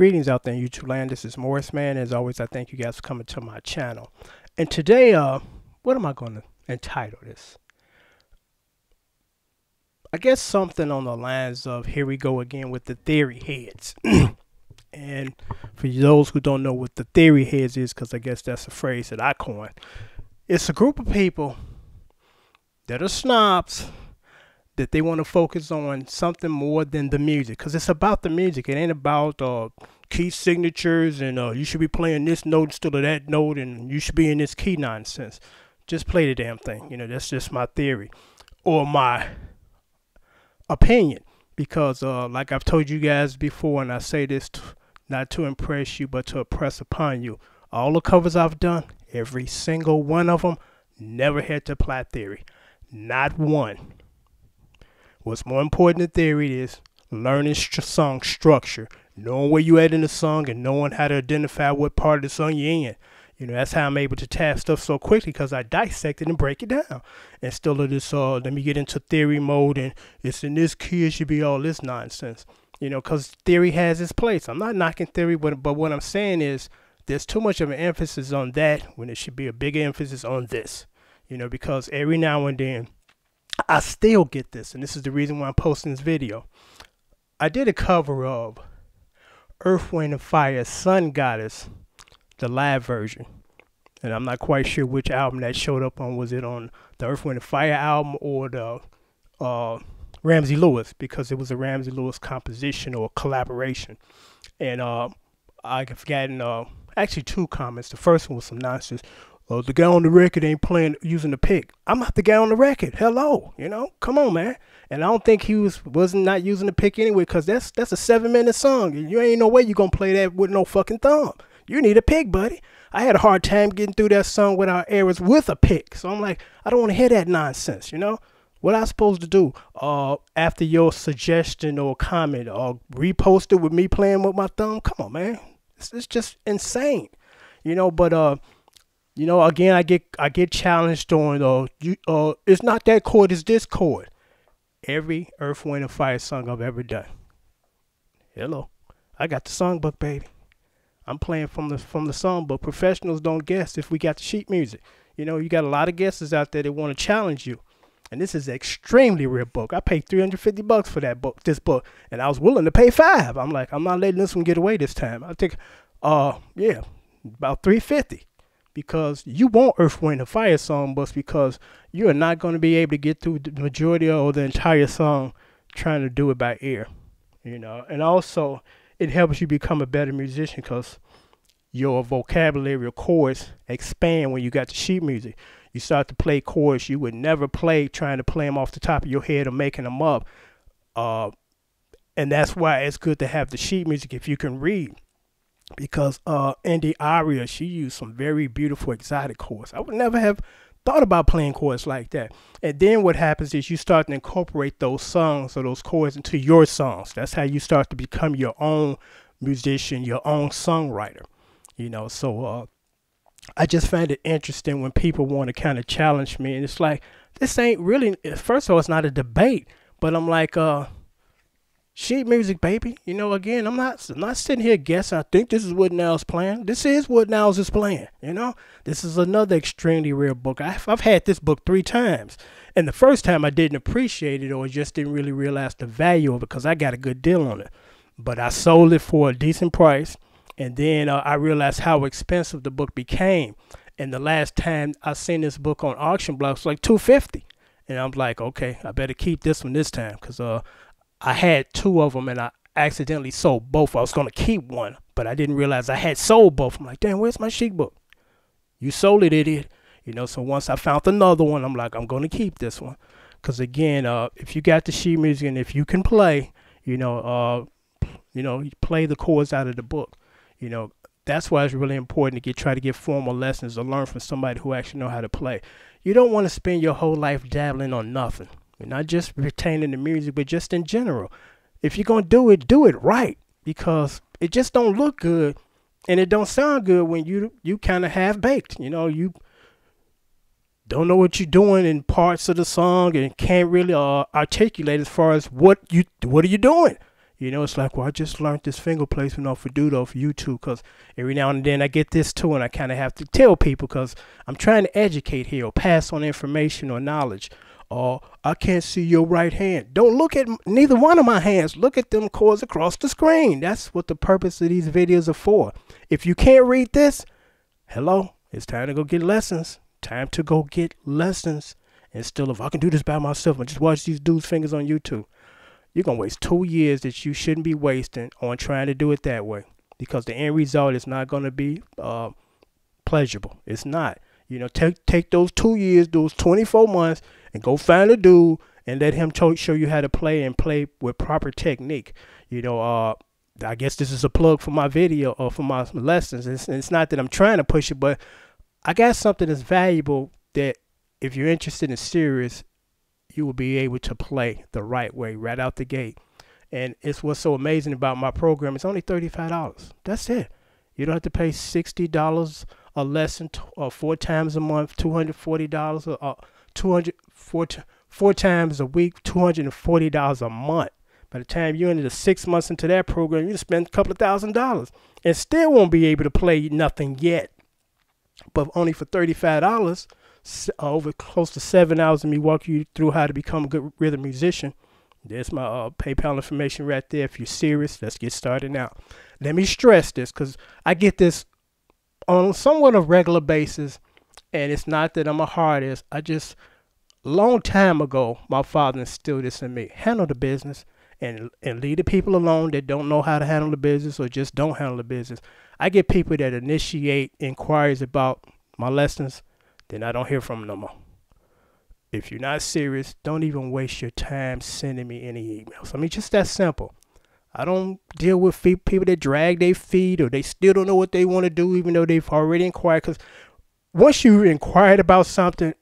Greetings out there in YouTube land. This is Morris Man. As always, I thank you guys for coming to my channel. And today, what am I going to entitle this? I guess something on the lines of here we go again with the theory heads. And for those who don't know what the theory heads is, because I guess that's a phrase that I coined, it's a group of people that are snobs that they want to focus on something more than the music, because it's about the music. It ain't about key signatures and you should be playing this note instead of that note and you should be in this key nonsense. Just play the damn thing. You know, that's just my theory or my opinion, because like I've told you guys before, and I say this not to impress you but to impress upon you, all the covers I've done, every single one of them, never had to apply theory. Not one. What's more important than theory is learning song structure, knowing where you at in the song and knowing how to identify what part of the song you're in. You know, that's how I'm able to tap stuff so quickly, because I dissect it and break it down. Instead of this, let me get into theory mode and it's in this key, it should be all this nonsense. You know, because theory has its place. I'm not knocking theory, but what I'm saying is there's too much of an emphasis on that when it should be a bigger emphasis on this. You know, because every now and then, I still get this, and this is the reason why I'm posting this video. I did a cover of Earth, Wind & Fire, Sun Goddess, the live version. And I'm not quite sure which album that showed up on. Was it on the Earth, Wind & Fire album or the Ramsey Lewis? Because it was a Ramsey Lewis composition or collaboration. And I've gotten actually two comments. The first one was some nonsense. The guy on the record ain't playing using the pick. I'm not the guy on the record. Hello, you know, come on, man. And I don't think he wasn't not using the pick anyway, because that's a 7-minute song, and you ain't no way you gonna play that with no fucking thumb. You need a pick, buddy. I had a hard time getting through that song without errors with a pick, so I'm like, I don't want to hear that nonsense, you know. What I supposed to do after your suggestion or comment or repost it with me playing with my thumb? Come on, man. It's just insane, you know. But you know, again, I get challenged on it's not that chord, it's this chord. Every Earth, Wind & Fire song I've ever done. Hello, I got the songbook, baby. I'm playing from the songbook. Professionals don't guess if we got the sheet music. You know, you got a lot of guessers out there that want to challenge you, and this is an extremely rare book. I paid $350 for this book, and I was willing to pay $5. I'm like, I'm not letting this one get away this time. I think, yeah, about $350. Because you want Earth, Wind & Fire songbooks, because you are not going to be able to get through the majority or the entire song trying to do it by ear, you know. And also, it helps you become a better musician, because your vocabulary of chords expand when you got the sheet music. You start to play chords you would never play trying to play them off the top of your head or making them up. And that's why it's good to have the sheet music if you can read. Because Indy Aria, she used some very beautiful exotic chords. I would never have thought about playing chords like that. And then what happens is you start to incorporate those songs or those chords into your songs. That's how you start to become your own musician, your own songwriter. You know, so I just find it interesting when people want to kind of challenge me. And it's like, this ain't really, first of all, it's not a debate. But I'm like, sheet music, baby. You know, again, I'm not sitting here guessing. I think this is what Now's playing. This is what Now's is playing. You know, this is another extremely rare book. I've had this book 3 times, and the first time I didn't appreciate it or just didn't really realize the value of it, because I got a good deal on it. But I sold it for a decent price, and then I realized how expensive the book became. And the last time I seen this book on auction block, it was like $250, and I'm like, okay, I better keep this one this time, because I had 2 of them and I accidentally sold both. I was going to keep one, but I didn't realize I had sold both. I'm like, damn, where's my sheet book? You sold it, idiot. You know, so once I found another one, I'm like, I'm going to keep this one. Because again, if you got the sheet music and if you can play, you play the chords out of the book. You know, that's why it's really important to try to get formal lessons or learn from somebody who actually know how to play. You don't want to spend your whole life dabbling on nothing. Not just retaining the music, but just in general. If you're going to do it right, because it just don't look good and it don't sound good when you kind of half-baked. You know, you don't know what you're doing in parts of the song and can't really articulate as far as what are you doing. You know, it's like, well, I just learned this finger placement off of Dudo for YouTube, because every now and then I get this too, and I kind of have to tell people because I'm trying to educate here or pass on information or knowledge. Or I can't see your right hand. Don't look at neither one of my hands. Look at them chords across the screen. That's what the purpose of these videos are for. If you can't read this, hello, it's time to go get lessons. Time to go get lessons. And still, if I can do this by myself and just watch these dudes' fingers on YouTube, you're going to waste 2 years that you shouldn't be wasting on trying to do it that way, because the end result is not going to be pleasurable. It's not. You know, take those 2 years, those 24 months, and go find a dude and let him show you how to play and play with proper technique. You know, I guess this is a plug for my video or for my lessons. It's not that I'm trying to push it, but I got something that's valuable that if you're interested and serious, you will be able to play the right way right out the gate. And it's what's so amazing about my program. It's only $35. That's it. You don't have to pay $60 a lesson 4 times a month, $240 or four times a week, $240 a month. By the time you're into the 6 months into that program, you spend a couple of $1,000s and still won't be able to play nothing yet. But only for $35, over close to 7 hours of me walking you through how to become a good rhythm musician. There's my PayPal information right there. If you're serious, let's get started now. Let me stress this, because I get this on somewhat of a regular basis, and it's not that I'm a hard ass. Long time ago, my father instilled this in me. Handle the business and leave the people alone that don't know how to handle the business or just don't handle the business. I get people that initiate inquiries about my lessons, then I don't hear from them no more. If you're not serious, don't even waste your time sending me any emails. I mean, just that simple. I don't deal with people that drag their feet or they still don't know what they want to do, even though they've already inquired. Because once you inquired about something,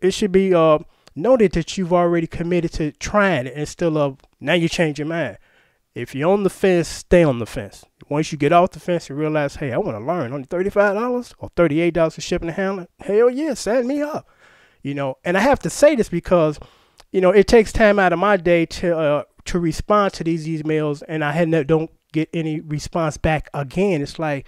it should be noted that you've already committed to trying it instead of now you change your mind. If you're on the fence, stay on the fence. Once you get off the fence and realize, hey, I want to learn, only $35 or $38 for shipping and handling, hell yeah, sign me up. You know, and I have to say this because, you know, it takes time out of my day to respond to these emails, and don't get any response back again. It's like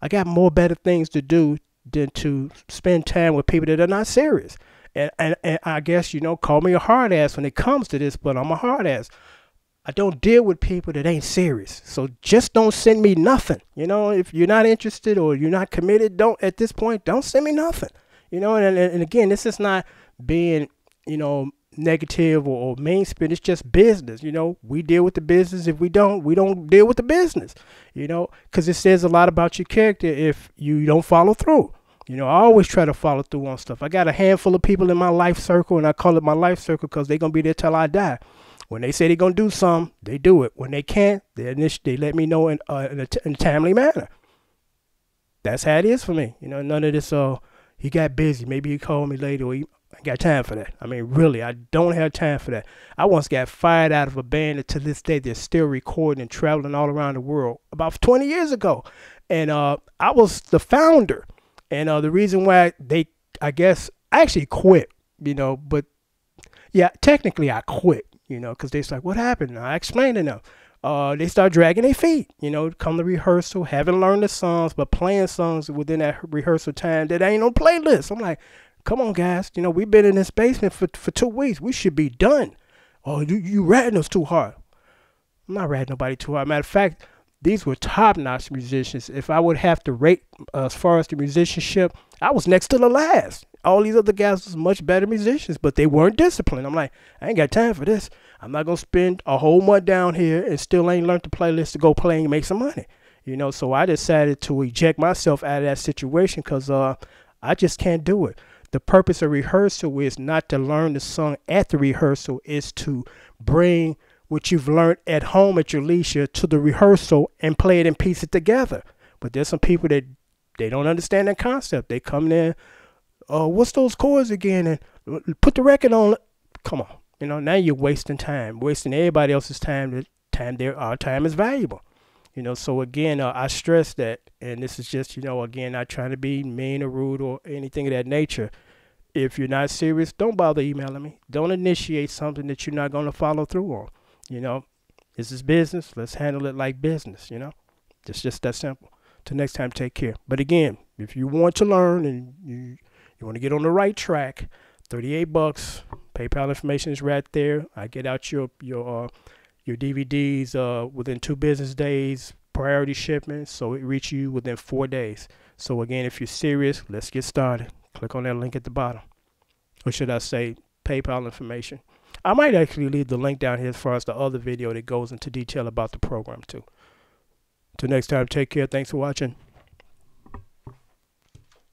I got more better things to do than to spend time with people that are not serious. And I guess, you know, call me a hard ass when it comes to this, but I'm a hard ass. I don't deal with people that ain't serious. So just don't send me nothing. You know, if you're not interested or you're not committed, at this point, don't send me nothing. You know, and again, this is not being, you know, negative or mean spin. It's just business. You know, we deal with the business. If we don't deal with the business, you know, because it says a lot about your character if you don't follow through. You know, I always try to follow through on stuff. I got a handful of people in my life circle, and I call it my life circle because they're going to be there till I die. When they say they're going to do something, they do it. When they can't, they let me know in a timely manner. That's how it is for me. You know, none of this, he got busy. Maybe he called me later, or I ain't got time for that. I mean, really, I don't have time for that. I once got fired out of a band that to this day they're still recording and traveling all around the world about 20 years ago. And I was the founder. And the reason why I actually quit, you know, but yeah, technically I quit, you know, because they like, what happened? And I explained to them. They start dragging their feet, you know, come to rehearsal, haven't learned the songs, but playing songs within that rehearsal time that ain't no playlist. I'm like, come on, guys, you know, we've been in this basement for 2 weeks. We should be done. Oh, you ratting us too hard. I'm not ratting nobody too hard. Matter of fact, these were top-notch musicians. If I would have to rate as far as the musicianship, I was next to the last. All these other guys was much better musicians, but they weren't disciplined. I'm like, I ain't got time for this. I'm not going to spend a whole month down here and still ain't learned the playlist to go play and make some money. You know, so I decided to eject myself out of that situation because I just can't do it. The purpose of rehearsal is not to learn the song at the rehearsal. It's to bring what you've learned at home at your leisure to the rehearsal and play it and piece it together. But there's some people that they don't understand that concept. They come there, what's those chords again? And put the record on. Come on. You know, now you're wasting time, wasting everybody else's time. Our time is valuable. You know, so again, I stress that, and this is just, you know, again, not trying to be mean or rude or anything of that nature. If you're not serious, don't bother emailing me. Don't initiate something that you're not going to follow through on. You know, This is business. Let's handle it like business, you know? It's just that simple. Till next time, take care. But again, if you want to learn and you want to get on the right track, $38. PayPal information is right there. I get out your DVDs within 2 business days, priority shipment, so it reaches you within 4 days. So again, if you're serious, let's get started. Click on that link at the bottom. Or should I say PayPal information. I might actually leave the link down here as far as the other video that goes into detail about the program too. Till next time, take care. Thanks for watching.